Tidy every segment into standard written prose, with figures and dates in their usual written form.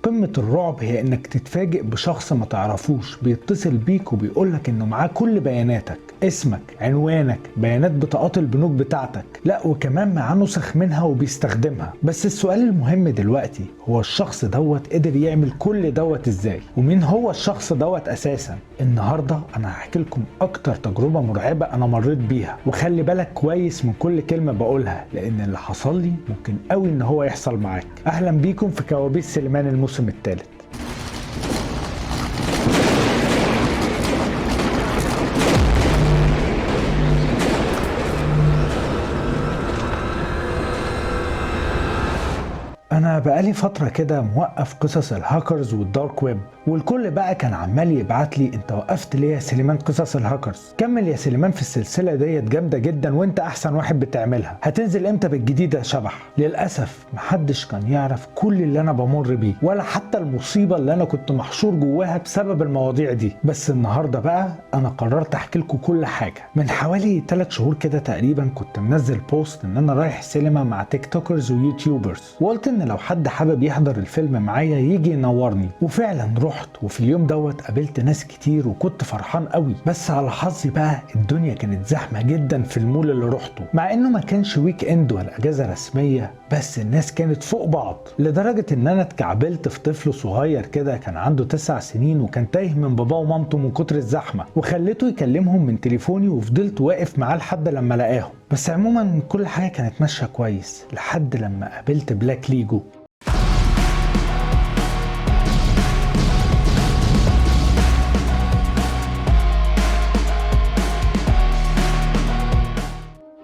قمة الرعب هي انك تتفاجئ بشخص ما تعرفوش بيتصل بيك وبيقولك انه معاه كل بياناتك، اسمك، عنوانك، بيانات بطاقات البنوك بتاعتك، لا وكمان معاه نسخ منها وبيستخدمها. بس السؤال المهم دلوقتي هو الشخص دوت قدر يعمل كل دوت ازاي؟ ومين هو الشخص دوت اساسا؟ النهارده انا هحكي لكم اكتر تجربة مرعبة انا مريت بيها، وخلي بالك كويس من كل كلمة بقولها لان اللي حصل لي ممكن قوي ان هو يحصل معاك. اهلا بيكم في كوابيس سليمان الموسم الثالث. أنا بقالي فترة كده موقف قصص الهاكرز والدارك ويب، والكل بقى كان عمال يبعت لي انت وقفت ليه يا سليمان قصص الهاكرز؟ كمل يا سليمان في السلسلة ديت جامدة جدا وانت احسن واحد بتعملها، هتنزل امتى بالجديد يا شبح؟ للأسف محدش كان يعرف كل اللي انا بمر بيه ولا حتى المصيبة اللي انا كنت محشور جواها بسبب المواضيع دي. بس النهاردة بقى انا قررت احكي لكم كل حاجة. من حوالي 3 شهور كده تقريبا كنت منزل بوست ان انا رايح سينما مع تيك توكرز ويوتيوبرز، وقلت ان لو حد حابب يحضر الفيلم معايا يجي ينورني، وفعلا رحت. وفي اليوم دوت قابلت ناس كتير وكنت فرحان قوي، بس على حظي بقى الدنيا كانت زحمة جدا في المول اللي رحته، مع انه ما كانش ويك اند ولا اجازة رسمية، بس الناس كانت فوق بعض لدرجة ان انا اتكعبلت في طفل صغير كده كان عنده 9 سنين وكان تايه من باباه ومامته من كتر الزحمة، وخليته يكلمهم من تليفوني وفضلت واقف معاه لحد لما لقاهم. بس عموما كل حاجة كانت ماشية كويس لحد لما قابلت بلاك ليجو.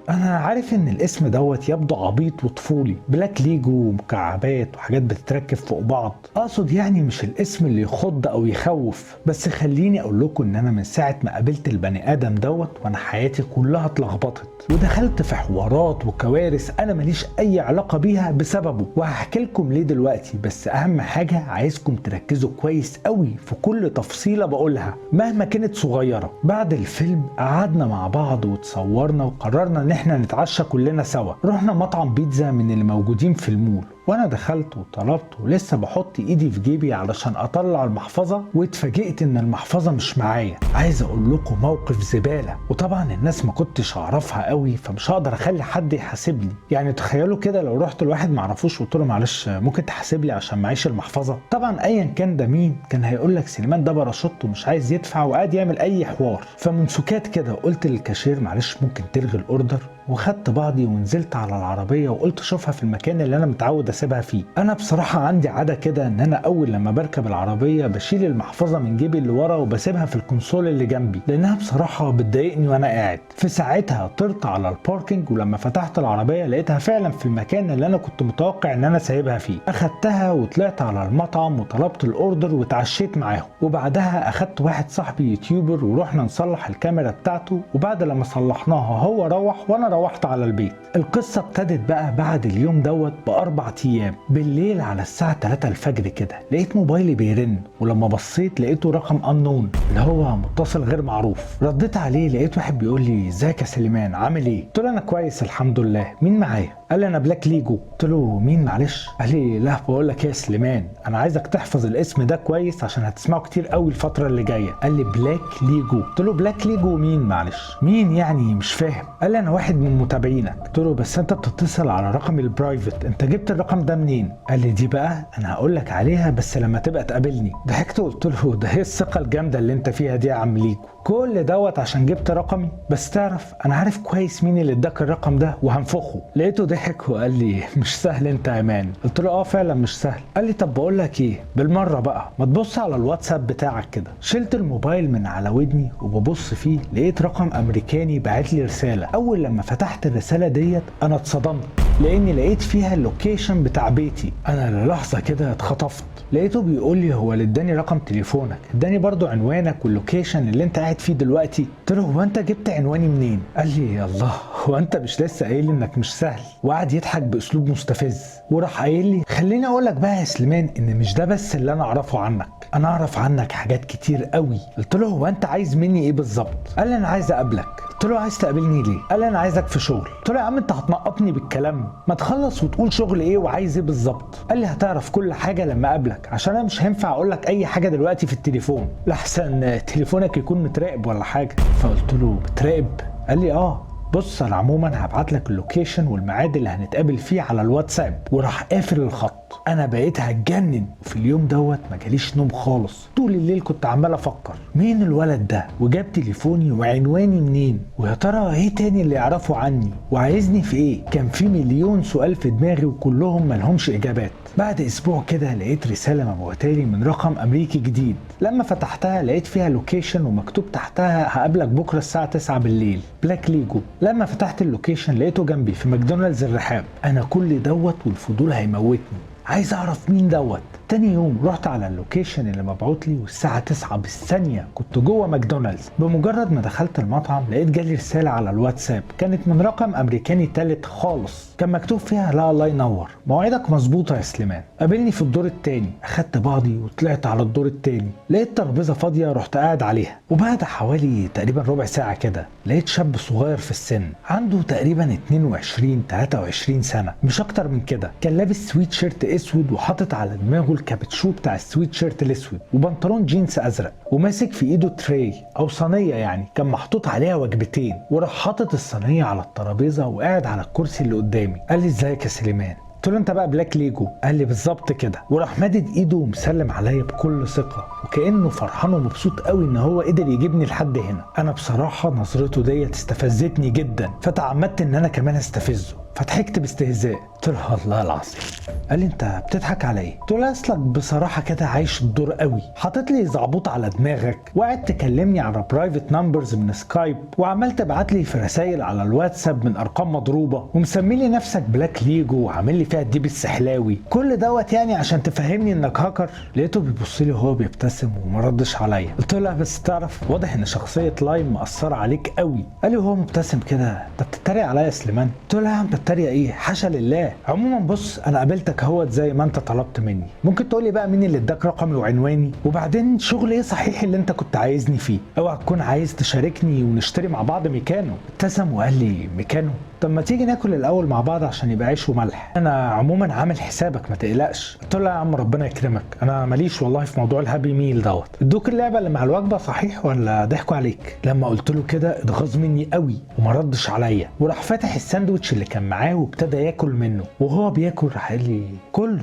أنا عارف إن الاسم دوت يبدو عبيط وطفولي، بلاك ليجو ومكعبات وحاجات بتتركب فوق بعض، أقصد يعني مش الاسم اللي يخض أو يخوف. بس خليني أقول لكم إن أنا من ساعة ما قابلت البني آدم دوت وأنا حياتي كلها اتلخبطت ودخلت في حوارات وكوارث أنا ماليش أي علاقة بيها بسببه، وهحكي لكم ليه دلوقتي. بس أهم حاجة عايزكم تركزوا كويس قوي في كل تفصيلة بقولها مهما كانت صغيرة. بعد الفيلم قعدنا مع بعض وتصورنا وقررنا إن احنا نتعشى كلنا سوا. رحنا مطعم بيتزا من اللي موجودين في المول، وانا دخلت وطلبت ولسه بحط ايدي في جيبي علشان اطلع المحفظة واتفاجئت ان المحفظة مش معايا. عايز اقول لكم موقف زبالة، وطبعا الناس ما كنتش اعرفها قوي فمش هقدر اخلي حد يحاسبني. يعني تخيلوا كده لو رحت لواحد معرفوش وقلت له معلش ممكن تحاسب لي عشان معيش المحفظة، طبعا ايا كان ده مين كان هيقول لك سليمان ده باراشوت ومش عايز يدفع وقاعد يعمل اي حوار. فمن سكات كده قلت للكاشير معلش ممكن تلغي الاوردر، وخدت بعضي ونزلت على العربية وقلت اشوفها في المكان اللي انا متعود اسيبها فيه. انا بصراحة عندي عادة كده ان انا اول لما بركب العربية بشيل المحفظة من جيبي اللي ورا وبسيبها في الكونسول اللي جنبي لانها بصراحة بتضايقني وانا قاعد. في ساعتها طرت على الباركينج ولما فتحت العربية لقيتها فعلا في المكان اللي انا كنت متوقع ان انا سايبها فيه. اخدتها وطلعت على المطعم وطلبت الاوردر واتعشيت معاهم، وبعدها اخدت واحد صاحبي يوتيوبر ورحنا نصلح الكاميرا بتاعته، وبعد لما صلحناها هو روح وانا روحت على البيت. القصة ابتدت بقى بعد اليوم دوت ب4 ايام. بالليل على الساعة 3 الفجر كده لقيت موبايلي بيرن، ولما بصيت لقيته رقم unknown اللي هو متصل غير معروف. رديت عليه لقيت واحد بيقول لي ازيك يا سليمان عامل ايه؟ قلت له انا كويس الحمد لله، مين معايا؟ قال لي انا بلاك ليجو. قلت له مين معلش؟ قال لي لا بقول لك يا سليمان انا عايزك تحفظ الاسم ده كويس عشان هتسمعه كتير قوي الفترة اللي جاية. قال لي بلاك ليجو. قلت له بلاك ليجو مين معلش؟ مين يعني مش فاهم؟ قال لي انا واحد من متابعينك. قلت له بس انت بتتصل على رقمي البرايفت، انت جبت الرقم ده منين؟ قال لي دي بقى انا هقول لك عليها بس لما تبقى تقابلني. ضحكت وقلت له ده هي الثقة الجامدة اللي انت فيها دي يا عم ليجو؟ كل دوت عشان جبت رقمي؟ بس تعرف انا عارف كويس مين اللي اداك الرقم ده وهنفخه. لقيته ضحك وقال لي مش سهل انت يا مان. قلت له فعلا مش سهل. قال لي طب بقول لك ايه بالمره بقى ما تبص على الواتساب بتاعك كده. شلت الموبايل من على ودني وببص فيه لقيت رقم امريكاني باعت لي رساله. اول لما فتحت الرساله ديت انا اتصدمت لاني لقيت فيها اللوكيشن بتاع بيتي. انا للحظه كده اتخطفت. لقيته بيقول لي هو اللي اداني رقم تليفونك اداني برضو عنوانك واللوكيشن اللي انت قاعد فيه دلوقتي. قلت له هو انت جبت عنواني منين؟ قال لي يا الله هو انت مش لسه قايل انك مش سهل؟ وقعد يضحك باسلوب مستفز وراح قايل لي خليني اقول لك بقى يا سليمان ان مش ده بس اللي انا اعرفه عنك، انا اعرف عنك حاجات كتير قوي. قلت له هو انت عايز مني ايه بالظبط؟ قال لي انا عايز اقابلك. قلت له عايز تقابلني ليه؟ قال لي انا عايزك في شغل. قلت له يا عم انت هتنقطني بالكلام، ما تخلص وتقول شغل ايه وعايز ايه بالظبط. قال لي هتعرف كل حاجه لما اقابلك، عشان انا مش هينفع اقول لك اي حاجه دلوقتي في التليفون لحسن تليفونك يكون متراقب ولا حاجه. فقلت له متراقب؟ قال لي بص انا عموما هبعت لك اللوكيشن والميعاد اللي هنتقابل فيه على الواتساب، وراح قافل الخط. انا بقيت هتجنن، وفي اليوم دوت ما جاليش نوم خالص. طول الليل كنت عمال افكر مين الولد ده، وجاب تليفوني وعنواني منين، ويا ترى ايه تاني اللي يعرفه عني، وعايزني في ايه. كان في مليون سؤال في دماغي وكلهم ملهمش اجابات. بعد اسبوع كده لقيت رساله مبعوتالي من رقم امريكي جديد. لما فتحتها لقيت فيها لوكيشن ومكتوب تحتها هقابلك بكره الساعه 9 بالليل، بلاك ليجو. لما فتحت اللوكيشن لقيته جنبي في ماكدونالدز الرحاب. انا كل دوت والفضول هيموتني، عايز اعرف مين دوت. تاني يوم رحت على اللوكيشن اللي مبعوت لي، والساعة 9 بالثانية كنت جوه ماكدونالدز. بمجرد ما دخلت المطعم لقيت جالي رسالة على الواتساب، كانت من رقم امريكاني تالت خالص. كان مكتوب فيها لا الله ينور، مواعيدك مظبوطة يا سليمان، قابلني في الدور التاني. اخدت بعضي وطلعت على الدور التاني، لقيت ترابيزة فاضية رحت قاعد عليها. وبعد حوالي تقريبا ربع ساعة كده لقيت شاب صغير في السن، عنده تقريبا 22 23 سنة مش اكتر من كده. كان لابس سويت شيرت اسود وحاطط على دماغه الكابتشو بتاع السويت شيرت الاسود وبنطلون جينز ازرق، وماسك في ايده تري او صينيه يعني كان محطوط عليها وجبتين، وراح حاطط الصينيه على الترابيزه وقاعد على الكرسي اللي قدامي. قال لي ازيك يا سليمان؟ قلت له انت بقى بلاك ليجو؟ قال لي بالظبط كده، وراح مادد ايده ومسلم عليا بكل ثقه وكانه فرحان ومبسوط قوي ان هو قدر يجيبني لحد هنا. انا بصراحه نظرته ديت استفزتني جدا، فتعمدت ان انا كمان استفزه، فضحكت باستهزاء. قلت له الله العظيم. قال لي انت بتضحك على ايه؟ قلت له اصلك بصراحه كده عايش الدور قوي، حاطط لي زعبوط على دماغك وقعد تكلمني على برايفت نمبرز من سكايب، وعمال تبعت لي في رسائل على الواتساب من ارقام مضروبه، ومسمي لي نفسك بلاك ليجو وعامل لي فيها الديب السحلاوي. كل دوت يعني عشان تفهمني انك هاكر؟ لقيته بيبص لي وهو بيبتسم وما ردش عليا. قلت له لا بس تعرف واضح ان شخصيه لايم مأثره عليك قوي. قال لي وهو مبتسم كده انت بتتريق عليا يا سليمان؟ قلت له لا يا عم بتتريق ايه، حاشا لله. عموما بص انا قابلتك اهوت زي ما انت طلبت مني، ممكن تقول لي بقى مين اللي اداك رقمي وعنواني؟ وبعدين شغل ايه صحيح اللي انت كنت عايزني فيه؟ اوعى تكون عايز تشاركني ونشتري مع بعض ميكانو. ابتسم وقال لي ميكانو؟ طب ما تيجي ناكل الاول مع بعض عشان يبقى عيش وملح، انا عموما عامل حسابك ما تقلقش. قلت له لا يا عم ربنا يكرمك، انا ماليش والله في موضوع الهابي ميل دوت. ادوك اللعبه اللي مع الوجبه صحيح ولا ضحكوا عليك؟ لما قلت له كده اتغاظ مني قوي وما ردش عليا، وراح فاتح الساندوتش اللي كان معاه وابتدى ياكل منه. وهو بياكل راح قال لي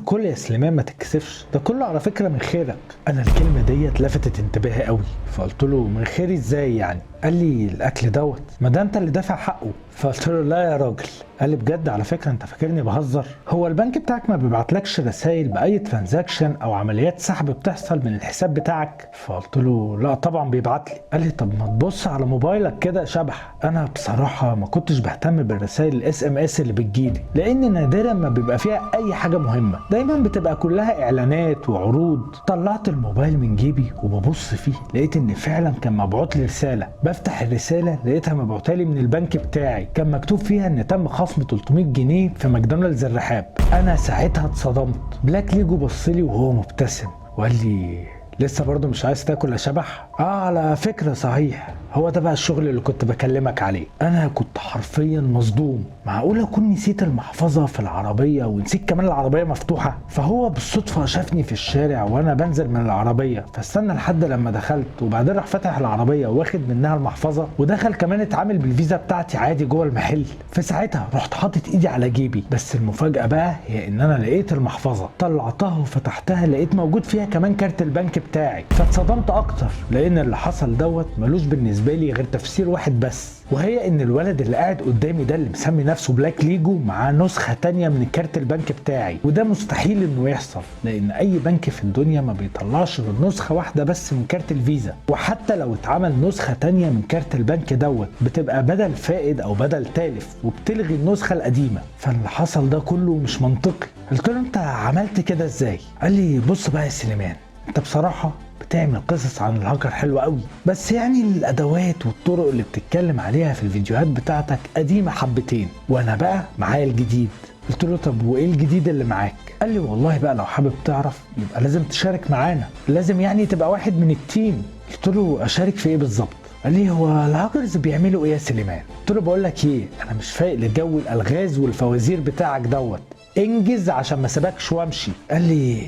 كل يا سليمان ما تتكسفش، ده كله على فكره من خيرك. انا الكلمه ديت لفتت انتباهي قوي، فقلت له من خيري ازاي يعني؟ قال لي الاكل دوت ما ده انت اللي دافع حقه. فقلت له لا يا راجل. قال لي بجد على فكره انت فاكرني بهزر؟ هو البنك بتاعك ما بيبعتلكش رسائل باي ترانزاكشن او عمليات سحب بتحصل من الحساب بتاعك؟ فقلت له لا طبعا بيبعت لي. قال لي طب ما تبص على موبايلك كده يا شبح. انا بصراحه ما كنتش بهتم بالرسائل الاس ام اس اللي بتجيلي، لان نادرا ما بيبقى فيها اي حاجه مهمه، دايما بتبقى كلها اعلانات وعروض. طلعت الموبايل من جيبي وببص فيه لقيت ان فعلا كان مبعوت لي رساله. بفتح الرساله لقيتها مبعوتالي من البنك بتاعي، كان مكتوب فيها ان تم خصم 300 جنيه في ماكدونالدز الرحاب. انا ساعتها اتصدمت. بلاك ليجو بصلي وهو مبتسم وقال لي لسه برضه مش عايز تاكل يا شبح؟ على فكره صحيح هو ده بقى الشغل اللي كنت بكلمك عليه. انا كنت حرفيا مصدوم، معقول اكون نسيت المحفظه في العربيه ونسيت كمان العربيه مفتوحه؟ فهو بالصدفه شافني في الشارع وانا بنزل من العربيه، فاستنى لحد لما دخلت، وبعدين راح فتح العربيه واخد منها المحفظه، ودخل كمان اتعامل بالفيزا بتاعتي عادي جوه المحل. في ساعتها رحت حاطط ايدي على جيبي، بس المفاجاه بقى هي ان انا لقيت المحفظه، طلعتها وفتحتها لقيت موجود فيها كمان كارت البنك بتاعي. فاتصدمت اكتر لان اللي حصل دوت ملوش بالنسبه لي غير تفسير واحد بس، وهي ان الولد اللي قاعد قدامي ده اللي مسمي نفسه بلاك ليجو معاه نسخه تانية من الكارت البنك بتاعي. وده مستحيل انه يحصل، لان اي بنك في الدنيا ما بيطلعش غير نسخه واحده بس من كارت الفيزا، وحتى لو اتعمل نسخه تانية من كارت البنك دوت بتبقى بدل فائد او بدل تالف وبتلغي النسخه القديمه. فاللي حصل ده كله مش منطقي. قلت له انت عملت كده ازاي؟ قال لي بص بقى يا سليمان، انت بصراحه بتعمل قصص عن الهاكر حلوة قوي، بس يعني الادوات والطرق اللي بتتكلم عليها في الفيديوهات بتاعتك قديمة حبتين، وانا بقى معايا الجديد. قلت له طب وايه الجديد اللي معاك؟ قال لي والله بقى لو حابب تعرف يبقى لازم تشارك معانا، لازم يعني تبقى واحد من التيم. قلت له اشارك في ايه بالظبط؟ قال لي هو الهاكرز بيعملوا ايه يا سليمان؟ قلت له بقول لك ايه، انا مش فايق لجو الالغاز والفوازير بتاعك دوت، انجز عشان ما سبكش وامشي. قال لي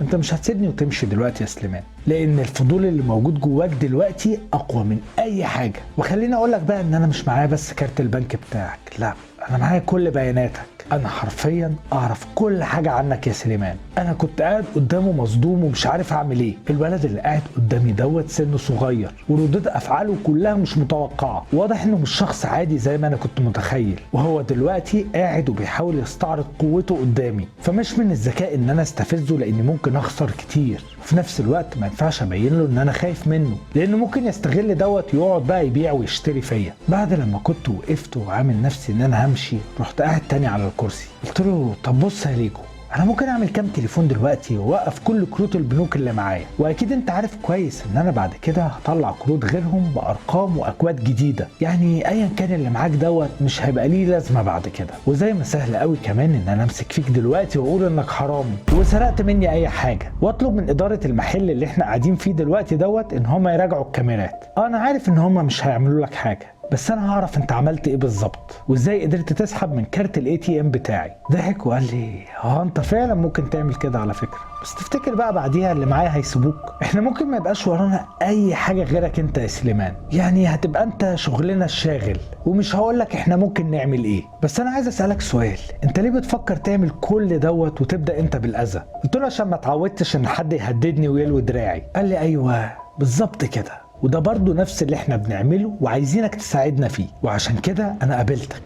انت مش هتسيبني وتمشي دلوقتي يا سليمان، لان الفضول اللي موجود جواك دلوقتي اقوى من اي حاجه. وخليني اقول لك بقى ان انا مش معايا بس كارت البنك بتاعك، لا انا معايا كل بياناتك، انا حرفيا اعرف كل حاجه عنك يا سليمان. انا كنت قاعد قدامه مصدوم ومش عارف اعمل ايه. الولد اللي قاعد قدامي دوت سنه صغير وردود افعاله كلها مش متوقعه، واضح انه مش شخص عادي زي ما انا كنت متخيل. وهو دلوقتي قاعد وبيحاول يستعرض قوته قدامي، فمش من الذكاء ان انا استفزه لاني ممكن اخسر كتير. وفي نفس الوقت ما ينفعش ابين له ان انا خايف منه، لانه ممكن يستغل دوت يقعد بقى يبيع ويشتري فيا. بعد لما كنت وقفت وعامل نفسي ان انا همشي، رحت قاعد تاني على الكرسي. قلت له طب بص يا ليجو، انا ممكن اعمل كام تليفون دلوقتي واوقف كل كروت البنوك اللي معايا، واكيد انت عارف كويس ان انا بعد كده هطلع كروت غيرهم بارقام واكواد جديده، يعني ايا كان اللي معاك دوت مش هيبقى ليه لازمه بعد كده. وزي ما سهل قوي كمان ان انا امسك فيك دلوقتي واقول انك حرامي وسرقت مني اي حاجه، واطلب من اداره المحل اللي احنا قاعدين فيه دلوقتي دوت ان هم يراجعوا الكاميرات. انا عارف ان هم مش هيعملوا لك حاجه، بس انا هعرف انت عملت ايه بالظبط وازاي قدرت تسحب من كارت الاي تي ام بتاعي. ضحك وقال لي انت فعلا ممكن تعمل كده على فكره، بس تفتكر بقى بعديها اللي معايا هيسيبوك؟ احنا ممكن ما يبقاش ورانا اي حاجه غيرك انت يا سليمان، يعني هتبقى انت شغلنا الشاغل. ومش هقول لك احنا ممكن نعمل ايه، بس انا عايز اسالك سؤال، انت ليه بتفكر تعمل كل دوت وتبدا انت بالاذى؟ قلت له عشان ما اتعودتش ان حد يهددني ويلوي دراعي. قال لي ايوه بالظبط كده، وده برضو نفس اللي احنا بنعمله وعايزينك تساعدنا فيه، وعشان كده انا قابلتك.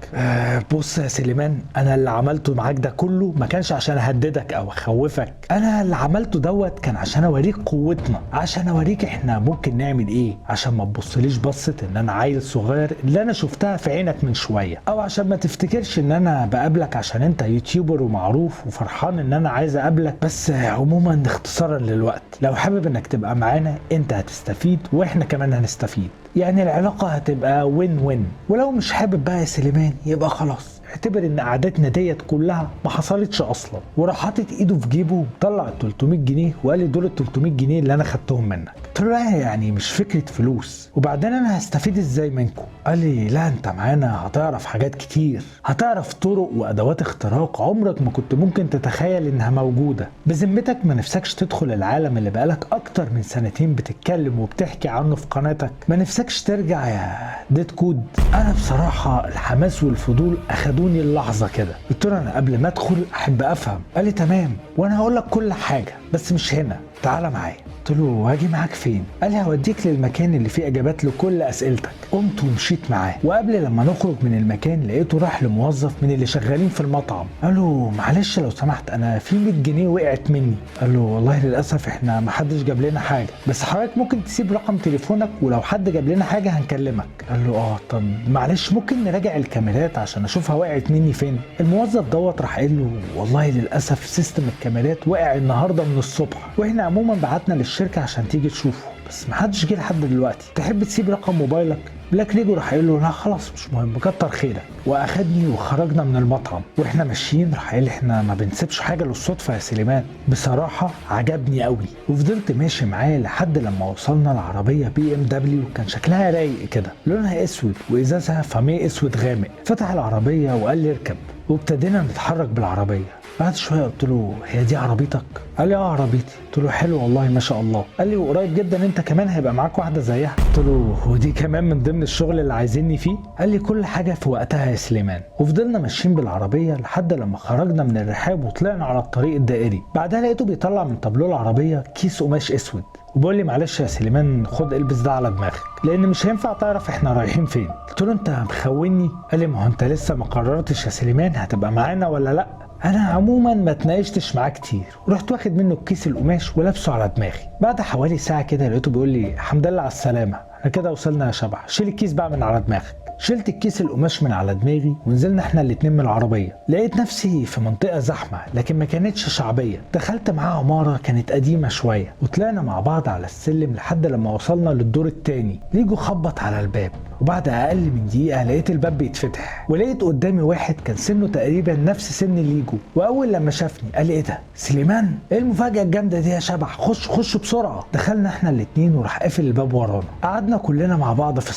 بص يا سليمان، انا اللي عملته معاك ده كله ما كانش عشان اهددك او اخوفك، انا اللي عملته دوت كان عشان اوريك قوتنا، عشان اوريك احنا ممكن نعمل ايه، عشان ما تبصليش بصة ان انا عيل صغير اللي انا شفتها في عينك من شوية، او عشان ما تفتكرش ان انا بقابلك عشان انت يوتيوبر ومعروف وفرحان ان انا عايز اقابلك. بس عموما اختصارا للوقت، لو حابب انك تبقى معانا انت هتستفيد واحنا كمان هنستفيد، يعني العلاقة هتبقى وين وين. ولو مش حابب بقى يا سليمان يبقى خلاص اعتبر ان قعدتنا ديت كلها ما حصلتش اصلا. وراح حاطط ايده في جيبه وطلع ال 300 جنيه وقال لي دول ال 300 جنيه اللي انا خدتهم منك. قلت له لا يعني مش فكره فلوس، وبعدين انا هستفيد ازاي منكم؟ قال لي لا انت معانا هتعرف حاجات كتير، هتعرف طرق وادوات اختراق عمرك ما كنت ممكن تتخيل انها موجوده. بذمتك ما نفسكش تدخل العالم اللي بقالك اكتر من سنتين بتتكلم وبتحكي عنه في قناتك؟ ما نفسكش ترجع يا ديد كود؟ انا بصراحه الحماس والفضول اخدوني اللحظه كده. قلت له انا قبل ما ادخل احب افهم. قال لي تمام وانا هقول لك كل حاجه بس مش هنا، تعالى معايا. قلت له هاجي معاك فين؟ قال لي هوديك للمكان اللي فيه اجابات لكل اسئلتك. قمت ومشيت معاه، وقبل لما نخرج من المكان لقيته راح لموظف من اللي شغالين في المطعم. قال له معلش لو سمحت انا في 100 جنيه وقعت مني. قال له والله للاسف احنا ما حدش جاب لنا حاجه، بس حضرتك ممكن تسيب رقم تليفونك ولو حد جاب لنا حاجه هنكلمك. قال له طب معلش ممكن نراجع الكاميرات عشان اشوفها وقعت مني فين؟ الموظف دوت راح قال له والله للاسف سيستم الكاميرات وقع النهارده من الصبح، واحنا عموما بعتنا للشركه عشان تيجي تشوفه بس محدش جه لحد دلوقتي. تحب تسيب رقم موبايلك؟ بلاك ليجو راح قال له لا خلاص مش مهم كتر خيرك. واخدني وخرجنا من المطعم، واحنا ماشيين راح قال احنا ما بنسيبش حاجه للصدفه يا سليمان. بصراحه عجبني قوي، وفضلت ماشي معاه لحد لما وصلنا لعربيه بي ام دبليو كان شكلها رايق كده، لونها اسود وازازها فاميه اسود غامق. فتح العربيه وقال لي اركب، وابتدينا نتحرك بالعربيه. بعد شويه قلت له هي دي عربيتك؟ قال لي عربيتي. قلت له حلو والله ما شاء الله. قال لي وقريب جدا انت كمان هيبقى معاك واحده زيها. قلت له ودي كمان من ضمن الشغل اللي عايزيني فيه؟ قال لي كل حاجه في وقتها يا سليمان. وفضلنا ماشيين بالعربيه لحد لما خرجنا من الرحاب وطلعنا على الطريق الدائري. بعدها لقيته بيطلع من تابلوه العربيه كيس قماش اسود وبقول لي معلش يا سليمان خد البس ده على دماغك لان مش هينفع تعرف احنا رايحين فين. قلت له انت مخوني؟ قال لي ما هو انت لسه ما قررتش يا سليمان هتبقى معانا ولا لا. انا عموما ما اتناقشتش معاه كتير ورحت واخد منه الكيس القماش ولابسه على دماغي. بعد حوالي ساعه كده لقيته بيقول لي الحمد لله على السلامه، احنا كده وصلنا يا شبح، شيل الكيس بقى من على دماغك. شلت الكيس القماش من على دماغي ونزلنا احنا الاتنين من العربيه. لقيت نفسي في منطقه زحمه لكن ما كانتش شعبيه. دخلت معاه عماره كانت قديمه شويه وطلعنا مع بعض على السلم لحد لما وصلنا للدور التاني. ليجو خبط على الباب وبعد اقل من دقيقه لقيت الباب بيتفتح ولقيت قدامي واحد كان سنه تقريبا نفس سن ليجو. واول لما شافني قال لي ايه ده سليمان؟ ايه المفاجاه الجامده دي يا شبح؟ خش بسرعه. دخلنا احنا الاتنين وراح قافل الباب ورانا. قعدنا كلنا مع بعض في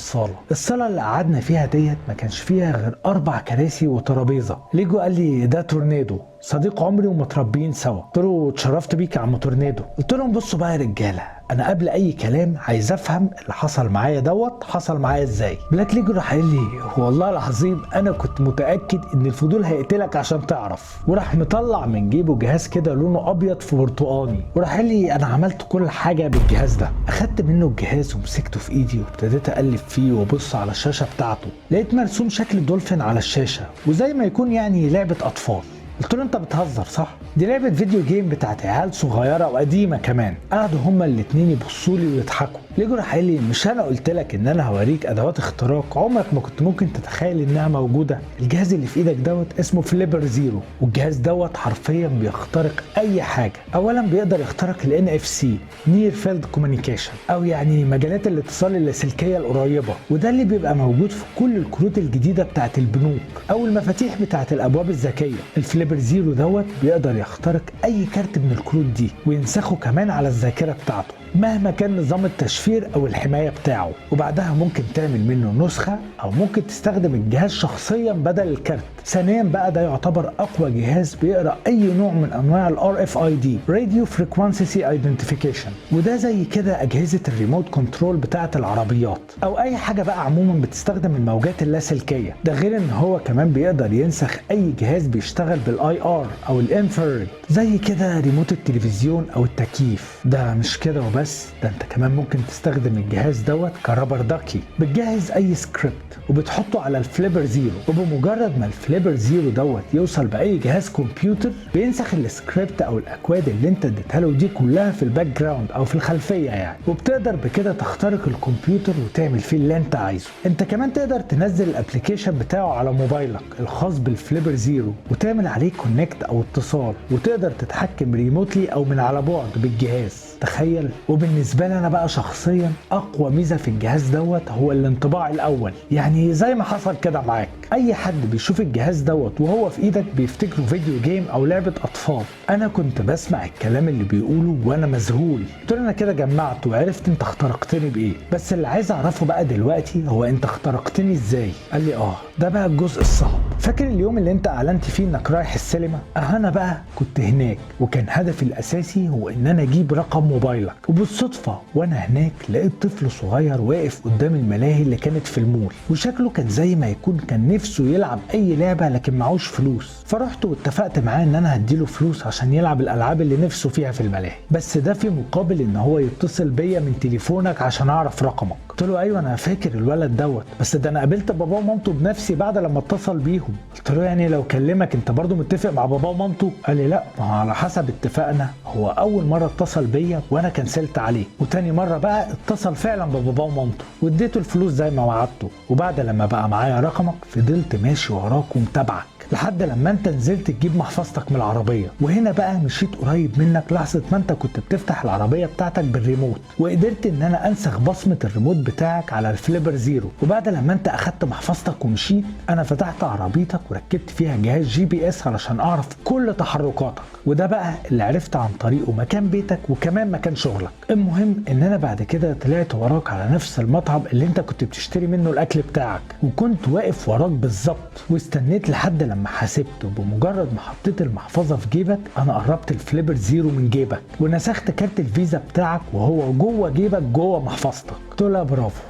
الصاله اللي قعدنا فيها ديت ما كانش فيها غير 4 كراسي وترابيزه. ليجو قال لي ده تورنيدو صديق عمري ومتربيين سوا. قلت له اتشرفت بيك يا عم تورنيدو. قلت لهم بصوا بقى يا رجاله، انا قبل اي كلام عايز افهم اللي حصل معايا دوت حصل معايا ازاي. بلاك ليجو راح قال لي والله العظيم انا كنت متاكد ان الفضول هيقتلك عشان تعرف. وراح مطلع من جيبه جهاز كده لونه ابيض في برتقاني وراح قال لي انا عملت كل حاجه بالجهاز ده. اخدت منه الجهاز ومسكته في ايدي وابتديت اقلب فيه وابص على الشاشه بتاعته. لقيت مرسوم شكل دولفين على الشاشه وزي ما يكون يعني لعبه اطفال. قلت له انت بتهزر صح؟ دي لعبه فيديو جيم بتاعت عيال صغيره وقديمه كمان. قعدوا هما الاتنين يبصوا لي ويضحكوا. ليجو راح قال لي مش انا قلت لك ان انا هوريك ادوات اختراق عمرك ما كنت ممكن تتخيل انها موجوده؟ الجهاز اللي في ايدك دوت اسمه فليبر زيرو، والجهاز دوت حرفيا بيخترق اي حاجه. اولا بيقدر يخترق ال NFC نير فيلد كوميونيكيشن او يعني مجالات الاتصال اللاسلكيه القريبه، وده اللي بيبقى موجود في كل الكروت الجديده بتاعت البنوك او المفاتيح بتاعت الابواب الذكيه. الفليبر زيرو دوت بيقدر يخترق اي كارت من الكروت دي وينسخه كمان على الذاكره بتاعته مهما كان نظام التشفير او الحمايه بتاعه، وبعدها ممكن تعمل منه نسخه او ممكن تستخدم الجهاز شخصيا بدل الكارت. ثانيا بقى ده يعتبر اقوى جهاز بيقرا اي نوع من انواع ال RFID Radio Frequency Identification، وده زي كده اجهزه الريموت كنترول بتاعه العربيات او اي حاجه بقى عموما بتستخدم الموجات اللاسلكيه. ده غير ان هو كمان بيقدر ينسخ اي جهاز بيشتغل بالاي ار او الانفراريد زي كده ريموت التلفزيون او التكييف. ده مش كده وبس، ده انت كمان ممكن تستخدم الجهاز دوت كرابر داكي. بتجهز اي سكريبت وبتحطه على الفليبر زيرو، وبمجرد ما الفليبر زيرو دوت يوصل باي جهاز كمبيوتر بينسخ السكريبت او الاكواد اللي انت اديتها له دي كلها في الباك جراوند او في الخلفيه يعني، وبتقدر بكده تخترق الكمبيوتر وتعمل فيه اللي انت عايزه. انت كمان تقدر تنزل الابلكيشن بتاعه على موبايلك الخاص بالفليبر زيرو وتعمل عليه كونكت او اتصال، وتقدر تتحكم ريموتلي او من على بعد بالجهاز. تخيل. وبالنسبه لي انا بقى شخصيا اقوى ميزه في الجهاز دوت هو الانطباع الاول، يعني زي ما حصل كده معاك. اي حد بيشوف الجهاز دوت وهو في ايدك بيفتكره فيديو جيم او لعبه اطفال. انا كنت بسمع الكلام اللي بيقوله وانا مذهول. قلت له انا كده جمعت وعرفت انت اخترقتني بايه، بس اللي عايز اعرفه بقى دلوقتي هو انت اخترقتني ازاي؟ قال لي ده بقى الجزء الصعب. فاكر اليوم اللي انت اعلنت فيه انك رايح السينما؟ انا بقى كنت هناك وكان هدفي الاساسي هو ان انا اجيب رقم موبايلك، وبالصدفه وانا هناك لقيت طفل صغير واقف قدام الملاهي اللي كانت في المول، وشكله كان زي ما يكون كان نفسه يلعب اي لعبه لكن معهوش فلوس. فرحت واتفقت معاه ان انا هديله فلوس عشان يلعب الالعاب اللي نفسه فيها في الملاهي، بس ده في مقابل ان هو يتصل بيا من تليفونك عشان اعرف رقمك. قلت له ايوه انا فاكر الولد دوت، بس ده انا قابلت باباه ومامته بنفسي بعد لما اتصل بيهم. قلت له يعني لو كلمك انت برضو متفق مع باباه ومامته؟ قال لي لا، ما هو على حسب اتفاقنا هو اول مره اتصل بيا وانا كنسلت عليه، وتاني مره بقى اتصل فعلا بباباه ومامته واديته الفلوس زي ما وعدته، وبعد لما بقى معايا رقمك فضلت ماشي وراك ومتابعك لحد لما انت نزلت تجيب محفظتك من العربيه. وهنا بقى مشيت قريب منك لحظه ما انت كنت بتفتح العربيه بتاعتك بالريموت، وقدرت ان انا انسخ بصمه الريموت بتاعك على الفليبر زيرو. وبعد لما انت اخدت محفظتك ومشيت انا فتحت عربيتك وركبت فيها جهاز GPS علشان اعرف كل تحركاتك، وده بقى اللي عرفت عن طريقه مكان بيتك وكمان مكان شغلك. المهم ان انا بعد كده طلعت وراك على نفس المطعم اللي انت كنت بتشتري منه الاكل بتاعك، وكنت واقف وراك بالظبط واستنيت لحد لما حسبت، وبمجرد ما حطيت المحفظه في جيبك انا قربت الفليبر زيرو من جيبك ونسخت كارت الفيزا بتاعك وهو جوه جيبك جوه محفظتك. قلت له برافو،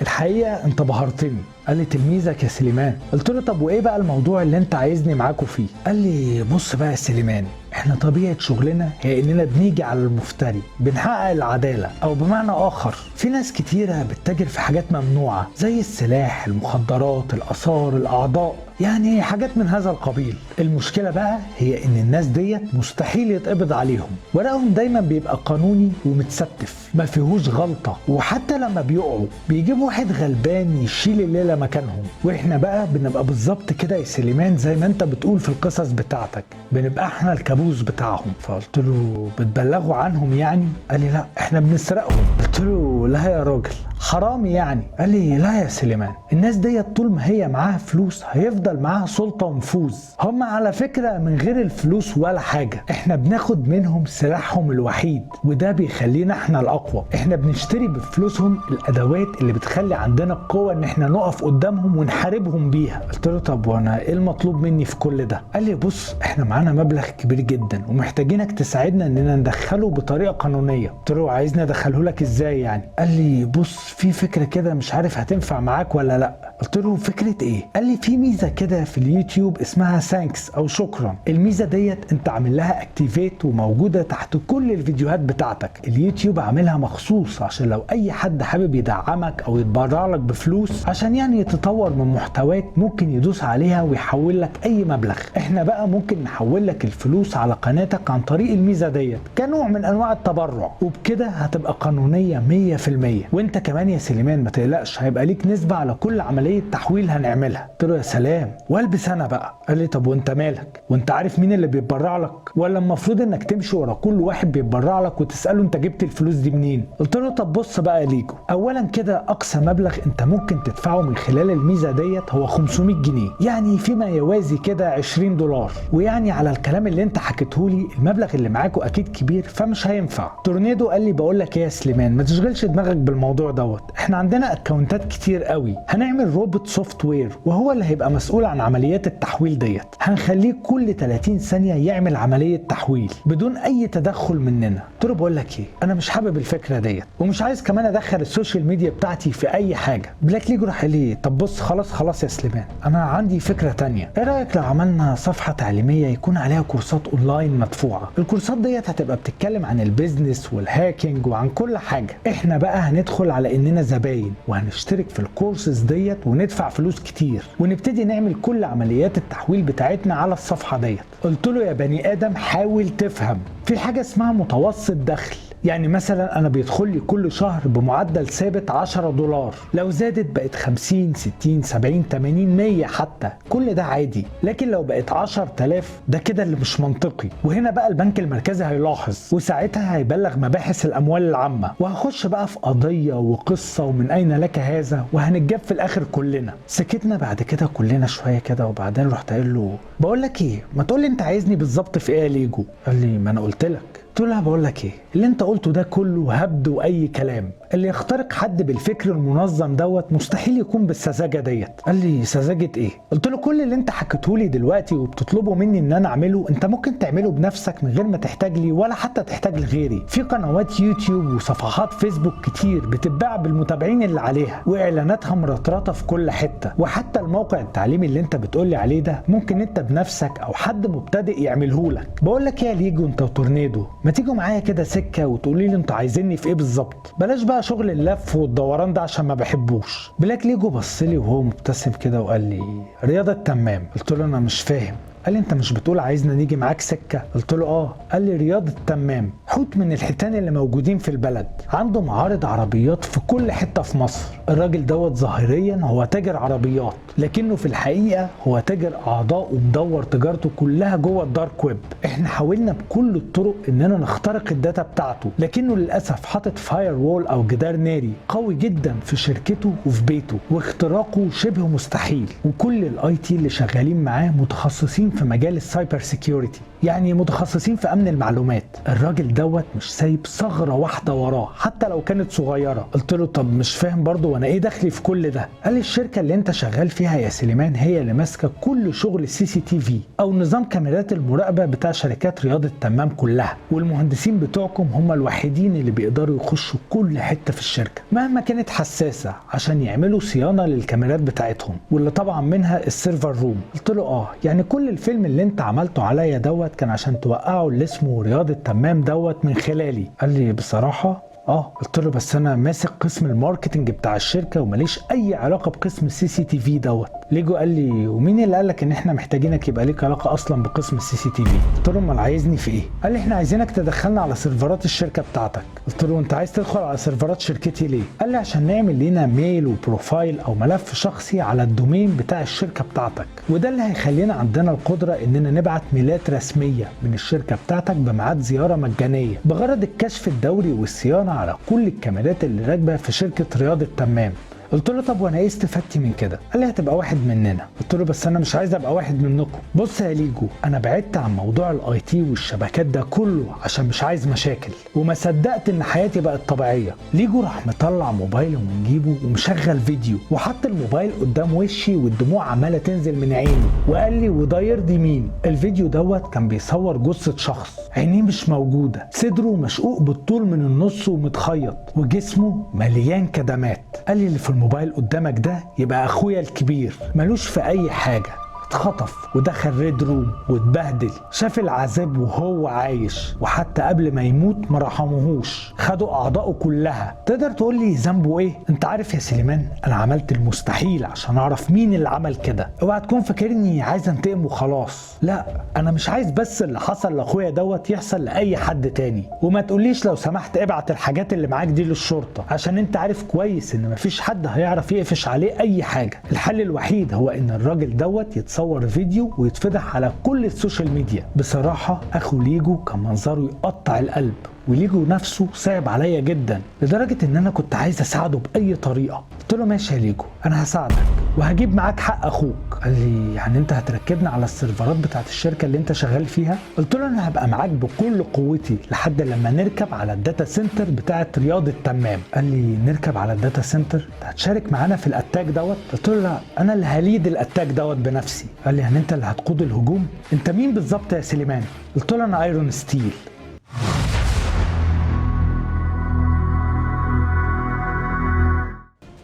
الحقيقه انت بهرتني. قال لي تلميذك يا سليمان. قلت له طب وايه بقى الموضوع اللي انت عايزني معاكوا فيه؟ قال لي بص بقى يا سليمان، احنا طبيعه شغلنا هي اننا بنيجي على المفتري، بنحقق العداله، او بمعنى اخر في ناس كتيره بتتاجر في حاجات ممنوعه زي السلاح، المخدرات، الاثار، الاعضاء. يعني حاجات من هذا القبيل. المشكله بقى هي ان الناس ديت مستحيل يتقبض عليهم، ورقهم دايما بيبقى قانوني ومتستف ما فيهوش غلطه، وحتى لما بيقعوا بيجيبوا واحد غلبان يشيل الليله مكانهم. واحنا بقى بنبقى بالظبط كده يا سليمان زي ما انت بتقول في القصص بتاعتك، بنبقى احنا الكابوس بتاعهم. فقلت له بتبلغوا عنهم يعني؟ قال لي لا احنا بنسرقهم. قلت له لا يا راجل حرامي يعني؟ قال لي لا يا سليمان، الناس ديت طول ما هي معاها فلوس هيفضل معاها سلطه ونفوذ. هم على فكره من غير الفلوس ولا حاجه، احنا بناخد منهم سلاحهم الوحيد، وده بيخلينا احنا الاقوى. احنا بنشتري بفلوسهم الادوات اللي بتخلي عندنا القوه ان احنا نقف قدامهم ونحاربهم بيها. قلت له طب وانا ايه المطلوب مني في كل ده؟ قال لي بص احنا معانا مبلغ كبير جدا ومحتاجينك تساعدنا اننا ندخله بطريقه قانونيه. قلت له عايزني ادخله لك ازاي يعني؟ قال لي بص في فكره كده مش عارف هتنفع معاك ولا لا. قلت له فكره ايه؟ قال لي في ميزه كده في اليوتيوب اسمها ثانكس او شكرا. الميزه ديت انت عامل لها اكتيفيت وموجوده تحت كل الفيديوهات بتاعتك. اليوتيوب عاملها مخصوص عشان لو اي حد حابب يدعمك او يتبرع لك بفلوس عشان يعني يتطور من محتواك ممكن يدوس عليها ويحول لك اي مبلغ. احنا بقى ممكن نحول لك الفلوس على قناتك عن طريق الميزه ديت كنوع من انواع التبرع، وبكده هتبقى قانونيه 100%. وانت كمان يا سليمان ما تقلقش هيبقى ليك نسبه على كل عمليه تحويل هنعملها. قلت له يا سلام والبس انا بقى. قال لي طب وانت مالك؟ وانت عارف مين اللي بيتبرع لك؟ ولا المفروض انك تمشي ورا كل واحد بيتبرع لك وتساله انت جبت الفلوس دي منين؟ قلت له طب بص بقى يا ليجو، اولا كده اقصى مبلغ انت ممكن تدفعه من خلال الميزه ديت هو 500 جنيه، يعني فيما يوازي كده 20 دولار. ويعني على الكلام اللي انت حكيته لي المبلغ اللي معاكوا اكيد كبير فمش هينفع. تورنيدو قال لي بقول لك ايه يا سليمان ما تشغلش دماغك بالموضوع دوت، احنا عندنا اكونتات كتير قوي، هنعمل روبوت سوفت وير وهو اللي هيبقى مسؤول عن عمليات التحويل ديت، هنخليه كل 30 ثانيه يعمل عمليه تحويل بدون اي تدخل مننا. قلت له بقول لك ايه انا مش حابب الفكره ديت ومش عايز كمان ادخل السوشيال ميديا بتاعتي في اي حاجه. بلاك ليجو راح قال لي طب بص خلاص يا سليمان انا عندي فكره تانية، ايه رايك لو عملنا صفحه تعليميه يكون عليها كورسات اونلاين مدفوعه؟ الكورسات ديت هتبقى بتتكلم عن البيزنس والهاكينج وعن كل حاجه، احنا بقى هندخل على اننا زباين وهنشترك في الكورسز ديت وندفع فلوس كتير ونبتدي نعمل كل عمليات التحويل بتاعتنا على الصفحه ديت. قلت له يا بني ادم حاول تفهم، في حاجه اسمها متوسط دخل، يعني مثلا انا بيدخل لي كل شهر بمعدل ثابت 10 دولار، لو زادت بقت 50 60 70 80 100 حتى كل ده عادي، لكن لو بقت 10,000 ده كده اللي مش منطقي. وهنا بقى البنك المركزي هيلاحظ وساعتها هيبلغ مباحث الاموال العامه وهخش بقى في قضيه وقصه ومن اين لك هذا وهنتجاب في الاخر كلنا. سكتنا بعد كده كلنا شويه كده وبعدين رحت قايل له بقول لك ايه ما تقول لي انت عايزني بالظبط في ايه يا ليجو؟ قال لي ما انا قلت لك. قلت له بقول لك ايه اللي انت قلته ده كله هبد واي كلام، اللي يخترق حد بالفكر المنظم دوت مستحيل يكون بالسذاجه ديت. قال لي سذاجه ايه؟ قلت له كل اللي انت حكيته لي دلوقتي وبتطلبه مني ان انا اعمله انت ممكن تعمله بنفسك من غير ما تحتاج لي ولا حتى تحتاج لغيري. في قنوات يوتيوب وصفحات فيسبوك كتير بتتباع بالمتابعين اللي عليها واعلاناتها مرطرطه في كل حته، وحتى الموقع التعليمي اللي انت بتقولي عليه ده ممكن انت بنفسك او حد مبتدئ يعمله لك. بقول لك ايه يا ليجو انت وتورنيدو ما تيجوا معايا كده سكه وتقولي لي انتوا عايزيني في ايه بالظبط، بلاش بقى شغل اللف والدوران ده عشان ما بحبوش. بلاك ليجو بص لي وهو مبتسم كده وقال لي رياض التمام. قلت له انا مش فاهم. قال لي انت مش بتقول عايزنا نيجي معاك سكه؟ قلت له اه. قال لي رياض التمام حوت من الحيتان اللي موجودين في البلد، عنده معارض عربيات في كل حته في مصر. الراجل دوت ظاهريا هو تاجر عربيات لكنه في الحقيقه هو تاجر اعضاء ومدور تجارته كلها جوه الدارك ويب. احنا حاولنا بكل الطرق اننا نخترق الداتا بتاعته لكنه للاسف حاطط فاير وول او جدار ناري قوي جدا في شركته وفي بيته، واختراقه شبه مستحيل. وكل الاي تي اللي شغالين معاه متخصصين في مجال السايبر سيكيورتي، يعني متخصصين في امن المعلومات. الراجل دوت مش سايب ثغره واحده وراه حتى لو كانت صغيره. قلت له طب مش فاهم برضه وانا ايه دخلي في كل ده؟ قال لي الشركه اللي انت شغال فيها يا سليمان هي اللي ماسكه كل شغل السي سي تي في او نظام كاميرات المراقبه بتاع شركات رياض التمام كلها، والمهندسين بتوعكم هم الوحيدين اللي بيقدروا يخشوا كل حته في الشركه مهما كانت حساسه عشان يعملوا صيانه للكاميرات بتاعتهم واللي طبعا منها السيرفر روم. قلت له اه يعني كل الفيلم اللي انت عملته عليا دوت كان عشان توقعوا اللي اسمه رياض التمام دوت من خلالي. قال لي بصراحه قلت له بس انا ماسك قسم الماركتنج بتاع الشركه وماليش اي علاقه بقسم السي سي تي في دوت. ليجو قال لي ومين اللي قال لك ان احنا محتاجينك يبقى ليك علاقه اصلا بقسم السي سي تي في؟ قلت له امال عايزني في ايه؟ قال لي احنا عايزينك تدخلنا على سيرفرات الشركه بتاعتك. قلت له انت عايز تدخل على سيرفرات شركتي ليه؟ قال لي عشان نعمل لنا ميل وبروفايل او ملف شخصي على الدومين بتاع الشركه بتاعتك، وده اللي هيخلينا عندنا القدره اننا نبعت ميلات رسميه من الشركه بتاعتك بميعاد زياره مجانيه بغرض الكشف الدوري والصيانه على كل الكاميرات اللي راكبه في شركه رياض التمام. قلت له طب وانا ايه استفدتي من كده؟ قال لي هتبقى واحد مننا. قلت له بس انا مش عايز ابقى واحد منكم. بص يا ليجو، انا بعدت عن موضوع الاي تي والشبكات ده كله عشان مش عايز مشاكل، وما صدقت ان حياتي بقت طبيعيه. ليجو راح مطلع موبايله من جيبه ومشغل فيديو وحط الموبايل قدام وشي والدموع عماله تنزل من عينه، وقال لي وده يرضي مين؟ الفيديو دوت كان بيصور جثه شخص عينيه مش موجوده، صدره مشقوق بالطول من النص ومتخيط، وجسمه مليان كدمات. قال لي اللي في الموبايل قدامك ده يبقى اخويا الكبير، ملوش في اي حاجه، اتخطف ودخل ريد روم واتبهدل، شاف العذاب وهو عايش، وحتى قبل ما يموت ما رحموهوش، خدوا اعضائه كلها. تقدر تقول لي ذنبه ايه؟ انت عارف يا سليمان انا عملت المستحيل عشان اعرف مين اللي عمل كده. اوعى تكون فاكرني عايز انتقم وخلاص، لا انا مش عايز بس اللي حصل لاخويا دوت يحصل لاي حد تاني. وما تقوليش لو سمحت ابعت الحاجات اللي معاك دي للشرطه، عشان انت عارف كويس ان مفيش حد هيعرف يقفش عليه اي حاجه. الحل الوحيد هو ان الراجل دوت يتصور فيديو ويتفضح على كل السوشيال ميديا. بصراحه اخو ليجو كان منظره يقطع القلب، وليجو نفسه صعب عليا جدا لدرجه ان انا كنت عايز اساعده باي طريقه. قلت له ماشي يا ليجو انا هساعدك وهجيب معاك حق اخوك. قال لي يعني انت هتركبنا على السيرفرات بتاعت الشركه اللي انت شغال فيها؟ قلت له انا هبقى معاك بكل قوتي لحد لما نركب على الداتا سنتر بتاعت رياض التمام. قال لي نركب على الداتا سنتر؟ انت هتشارك معانا في الاتاك دوت؟ قلت له لا انا اللي هليد الاتاك دوت بنفسي. قال لي يعني انت اللي هتقود الهجوم؟ انت مين بالظبط يا سليمان؟ قلت له انا ايرون ستيل.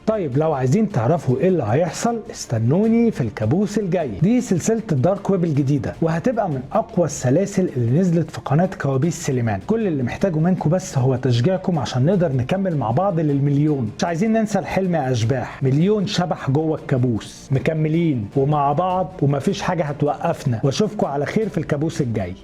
طيب لو عايزين تعرفوا ايه اللي هيحصل استنوني في الكابوس الجاي. دي سلسلة الدارك ويب الجديدة وهتبقى من اقوى السلاسل اللي نزلت في قناة كوابيس سليمان. كل اللي محتاجه منكم بس هو تشجيعكم عشان نقدر نكمل مع بعض للمليون. مش عايزين ننسى الحلم يا اشباح، مليون شبح جوه الكابوس، مكملين ومع بعض ومفيش حاجة هتوقفنا. واشوفكم على خير في الكابوس الجاي.